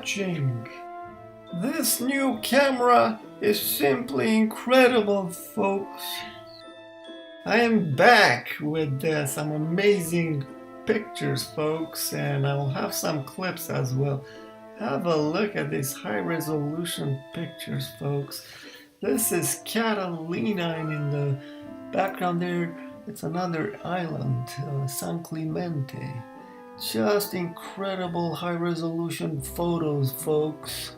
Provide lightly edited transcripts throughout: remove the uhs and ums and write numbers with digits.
watching. This new camera is simply incredible, folks. I am back with some amazing pictures, folks, and I'll have some clips as well. Have a look at these high-resolution pictures, folks. This is Catalina, and in the background there, it's another island, San Clemente. Just incredible high-resolution photos, folks.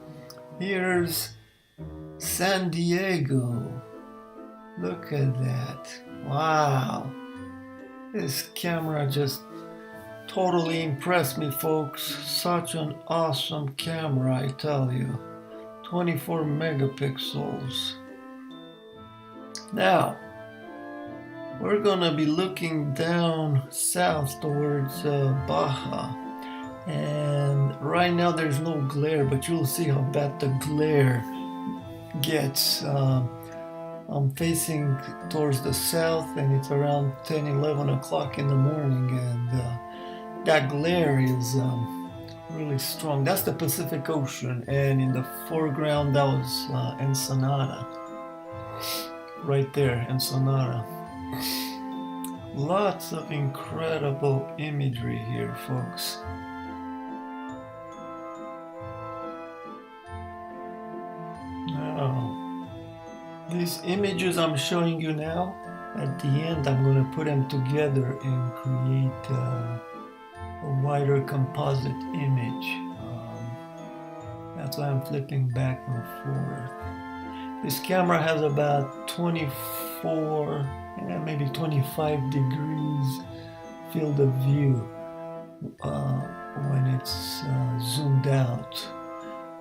Here's San Diego. Look at that. Wow. This camera just totally impressed me, folks. Such an awesome camera, I tell you. 24 megapixels. Now, we're gonna be looking down south towards Baja. And right now there's no glare, but you'll see how bad the glare gets. I'm facing towards the south, and it's around 10-11 o'clock in the morning, and that glare is really strong. That's the Pacific Ocean, and in the foreground that was Ensenada. Right there, Ensenada. Lots of incredible imagery here, folks. Now, these images I'm showing you now, at the end I'm going to put them together and create a wider composite image. That's why I'm flipping back and forth. This camera has about 24, maybe 25 degrees field of view when it's zoomed out.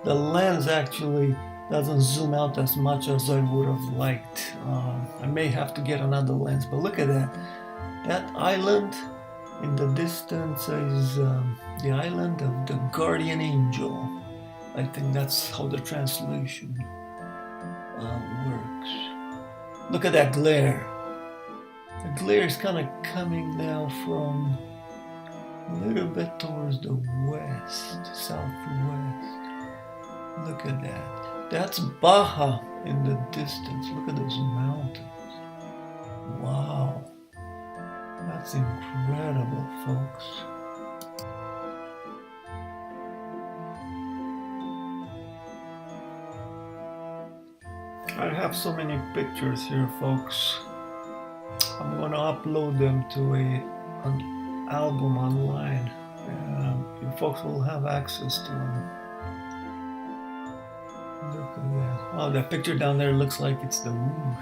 The lens actually doesn't zoom out as much as I would have liked. I may have to get another lens, but look at that. That island in the distance is the island of the guardian angel. I think that's how the translation works. Look at that glare. The glare is kind of coming now from a little bit towards the west, southwest. Look at that. That's Baja in the distance. Look at those mountains. Wow. That's incredible, folks. I have so many pictures here, folks. I'm going to upload them to an album online, and you folks will have access to them. Look at that. Wow, that picture down there looks like it's the moon.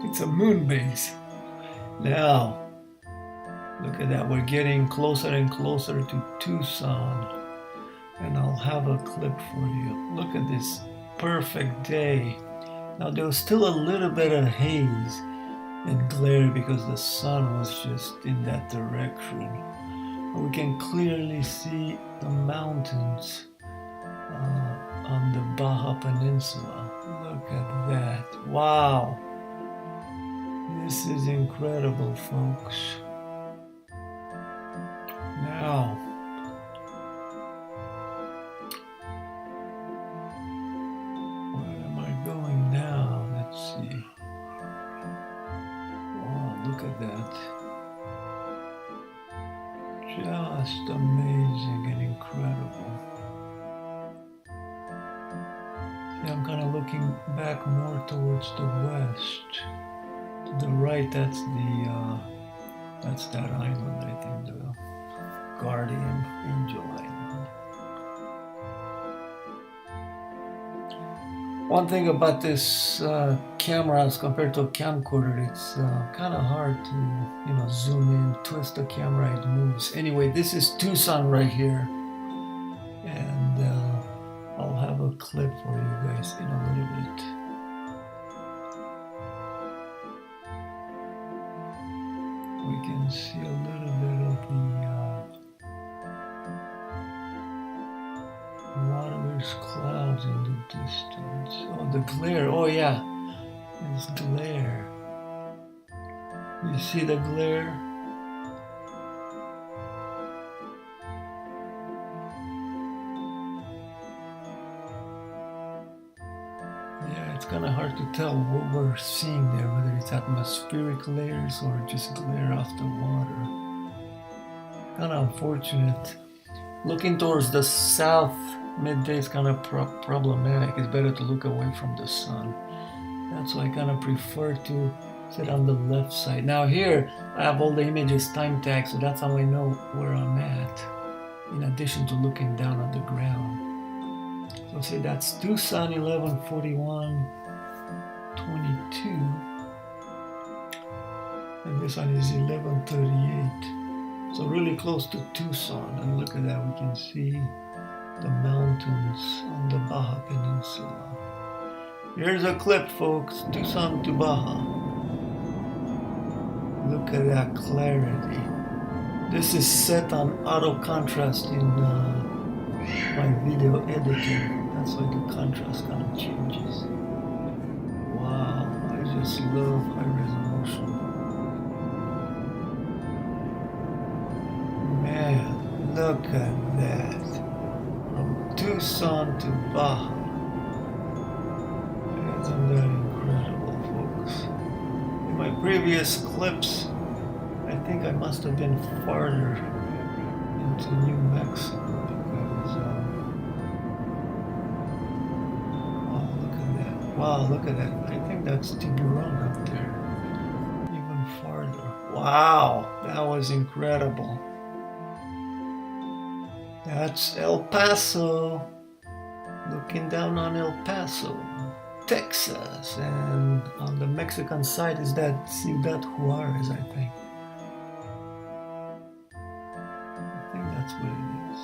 It's a moon base. Now, look at that. We're getting closer and closer to Tucson. And I'll have a clip for you. Look at this perfect day. Now, there was still a little bit of haze and glare because the sun was just in that direction. But we can clearly see the mountains on the Baja Peninsula. Look at that. Wow. This is incredible, folks. Now, where am I going now? Let's see. Wow, look at that. Just amazing and incredible. I'm kind of looking back more towards the west. To the right, that's that island, I think, the Guardian Angel Island. One thing about this camera as compared to a camcorder, it's kind of hard to, zoom in, twist the camera, it moves. Anyway, this is Tucson right here, and I'll have a clip for you guys in a little bit. We can see a little bit of a lot of these clouds in the distance. Oh, the glare. Oh, yeah. There's glare. You see the glare? kind of hard to tell what we're seeing there, whether it's atmospheric layers or just glare off the water. Kind of unfortunate. Looking towards the south midday is kind of problematic. It's better to look away from the sun. That's why I kind of prefer to sit on the left side. Now here, I have all the images time tagged, so that's how I know where I'm at, in addition to looking down on the ground. So say that's Tucson, 11:41, 22. And this one is 11:38. So really close to Tucson. And look at that, we can see the mountains on the Baja Peninsula. Here's a clip, folks, Tucson to Baja. Look at that clarity. This is set on auto contrast in my video editor. That's why the contrast kind of changes. Wow, I just love high resolution. Man, look at that. From Tucson to Baja. Isn't that incredible, folks? In my previous clips, I think I must have been farther into New Mexico because, oh, look at that. Wow, look at that. I think that's Tiburon up there. Even farther. Wow, that was incredible. That's El Paso. Looking down on El Paso, Texas, and on the Mexican side is that Ciudad Juarez, I think. I think that's what it is.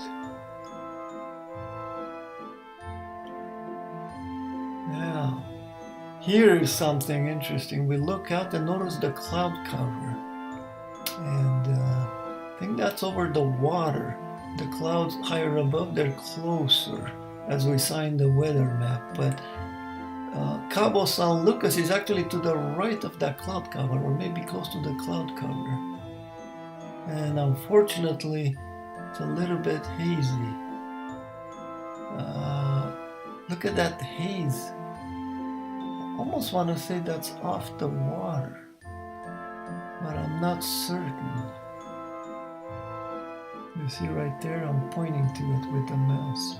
Now, here is something interesting. We look out and notice the cloud cover, and I think that's over the water. The clouds higher above, they're closer as we sign the weather map, but Cabo San Lucas is actually to the right of that cloud cover, or maybe close to the cloud cover. And unfortunately, it's a little bit hazy. Look at that haze. Almost want to say that's off the water, but I'm not certain. You see right there, I'm pointing to it with the mouse.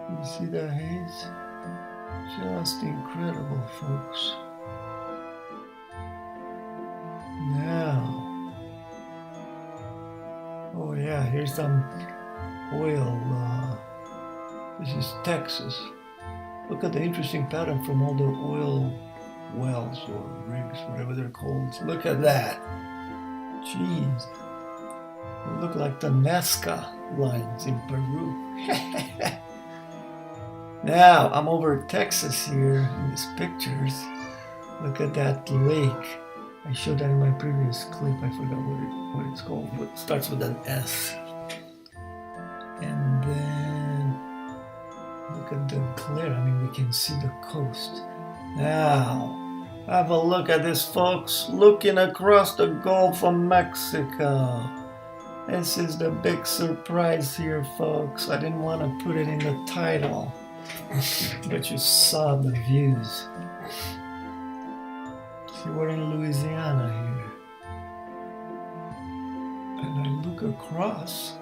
You see the haze? Just incredible, folks. Now, oh yeah, here's some oil. This is Texas. Look at the interesting pattern from all the oil wells or rigs, whatever they're called. Look at that. Jeez. They look like the Nazca lines in Peru. Now, I'm over Texas here in these pictures. Look at that lake. I showed that in my previous clip. I forgot what it's called. It starts with an S. And then, look at the glare. I mean, we can see the coast. Now, have a look at this, folks. Looking across the Gulf of Mexico. This is the big surprise here, folks. I didn't want to put it in the title, but you saw the views. See, we're in Louisiane here. And I look across,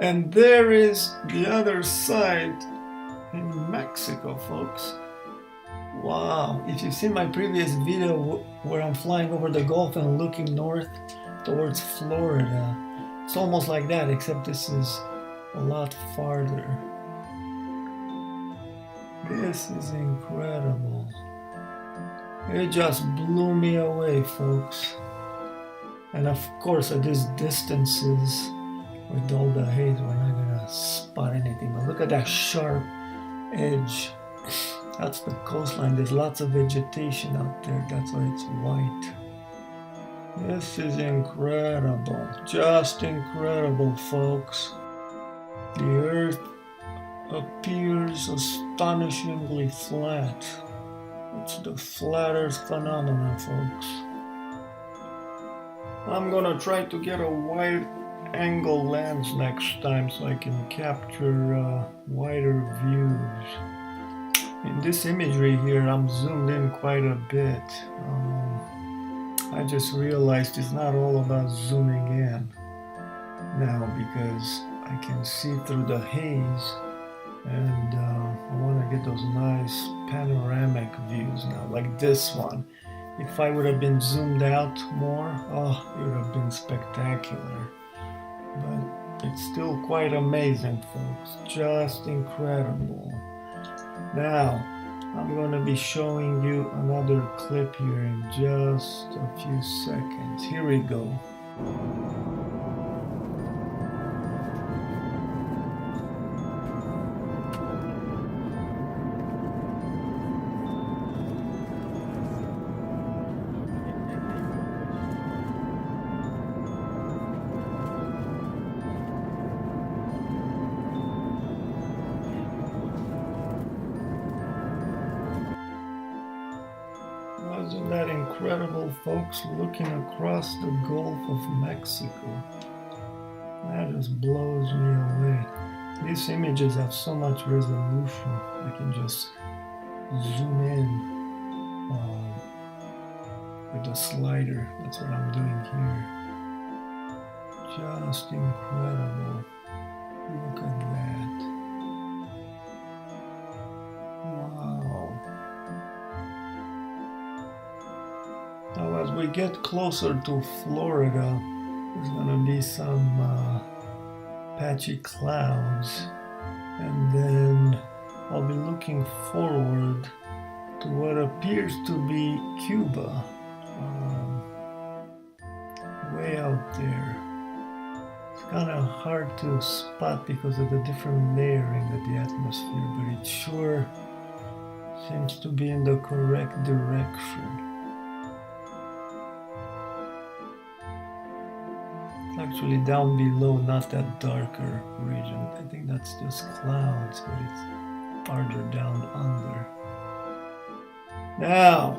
and there is the other side in Mexico, folks. Wow, if you've seen my previous video where I'm flying over the Gulf and looking north towards Florida, it's almost like that, except this is a lot farther. This is incredible. It just blew me away, folks. And of course, at these distances, with all the haze, we're not gonna spot anything. But look at that sharp edge. That's the coastline. There's lots of vegetation out there. That's why it's white. This is incredible. Just incredible, folks. The earth appears astonishingly flat. It's the flat earth phenomenon, folks. I'm gonna try to get a wide angle lens next time so I can capture wider views. In this imagery here, I'm zoomed in quite a bit. I just realized it's not all about zooming in now because I can see through the haze, and I want to get those nice panoramic views now, like this one. If I would have been zoomed out more, oh, it would have been spectacular. But it's still quite amazing, folks. Just incredible. Now, I'm going to be showing you another clip here in just a few seconds. Here we go. Wasn't that incredible, folks? Looking across the Gulf of Mexico. That just blows me away. These images have so much resolution. I can just zoom in with the slider. That's what I'm doing here. Just incredible. Look at that. Wow. Now, as we get closer to Florida, there's going to be some patchy clouds, and then I'll be looking forward to what appears to be Cuba, way out there. It's kind of hard to spot because of the different layering of the atmosphere, but it sure seems to be in the correct direction. Actually down below, not that darker region. I think that's just clouds, but it's farther down under. Now,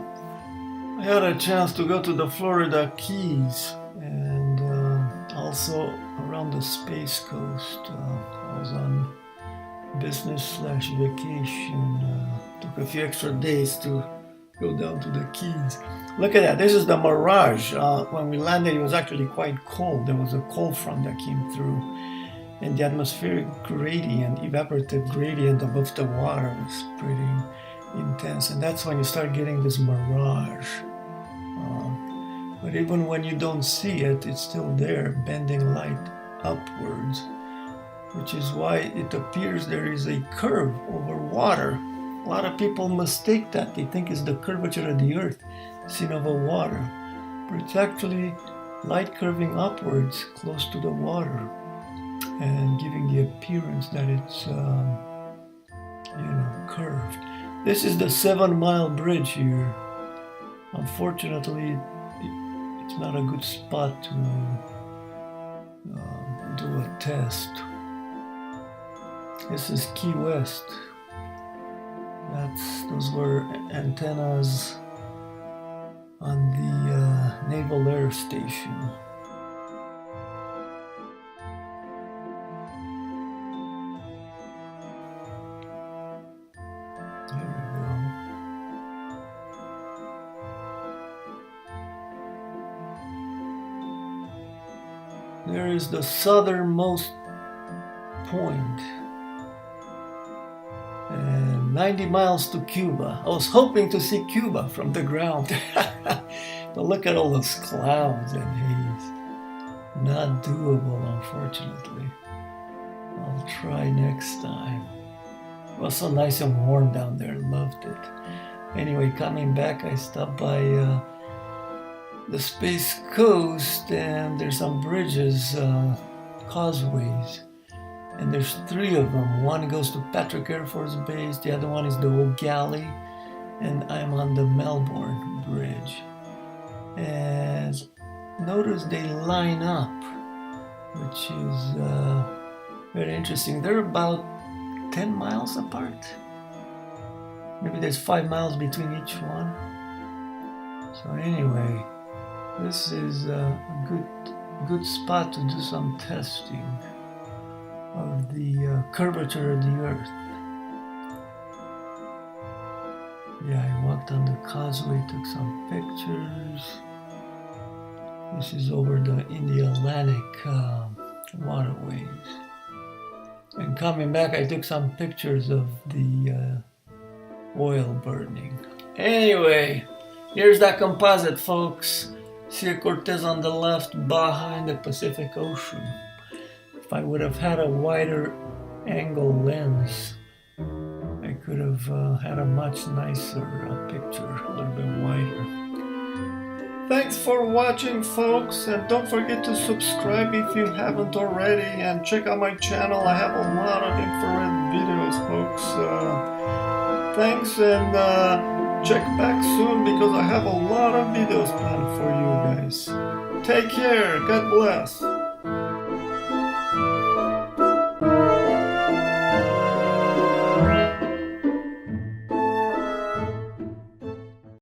I had a chance to go to the Florida Keys and also around the Space Coast. I was on business/vacation. Took a few extra days to go down to the Keys. Look at that. This is the mirage. When we landed, it was actually quite cold. There was a cold front that came through, and the atmospheric gradient, evaporative gradient above the water was pretty intense. And that's when you start getting this mirage. But even when you don't see it, it's still there, bending light upwards, which is why it appears there is a curve over water. A lot of people mistake that. They think it's the curvature of the earth seen over water, but it's actually light curving upwards close to the water and giving the appearance that it's curved. This is the 7 Mile Bridge here. Unfortunately, it's not a good spot to do a test. This is Key West. Those were antennas on the Naval Air Station. There we go. There is the southernmost point. And 90 miles to Cuba. I was hoping to see Cuba from the ground. But look at all those clouds and haze. Not doable, unfortunately. I'll try next time. It was so nice and warm down there. Loved it. Anyway, coming back, I stopped by the Space Coast, and there's some bridges, causeways. And there's 3 of them. One goes to Patrick Air Force Base, the other one is the Old Galley, and I'm on the Melbourne Bridge. And notice they line up, which is very interesting. They're about 10 miles apart. Maybe there's 5 miles between each one. So anyway, this is a good spot to do some testing of the curvature of the earth. Yeah, I walked on the causeway, took some pictures. This is over in the Atlantic waterways. And coming back, I took some pictures of the oil burning. Anyway, here's that composite, folks. Sierra Cortez on the left, Baja in the Pacific Ocean. If I would have had a wider angle lens, I could have had a much nicer picture, a little bit wider. Thanks for watching, folks, and don't forget to subscribe if you haven't already, and check out my channel. I have a lot of infrared videos, folks. Thanks, and check back soon because I have a lot of videos planned for you guys. Take care. God bless.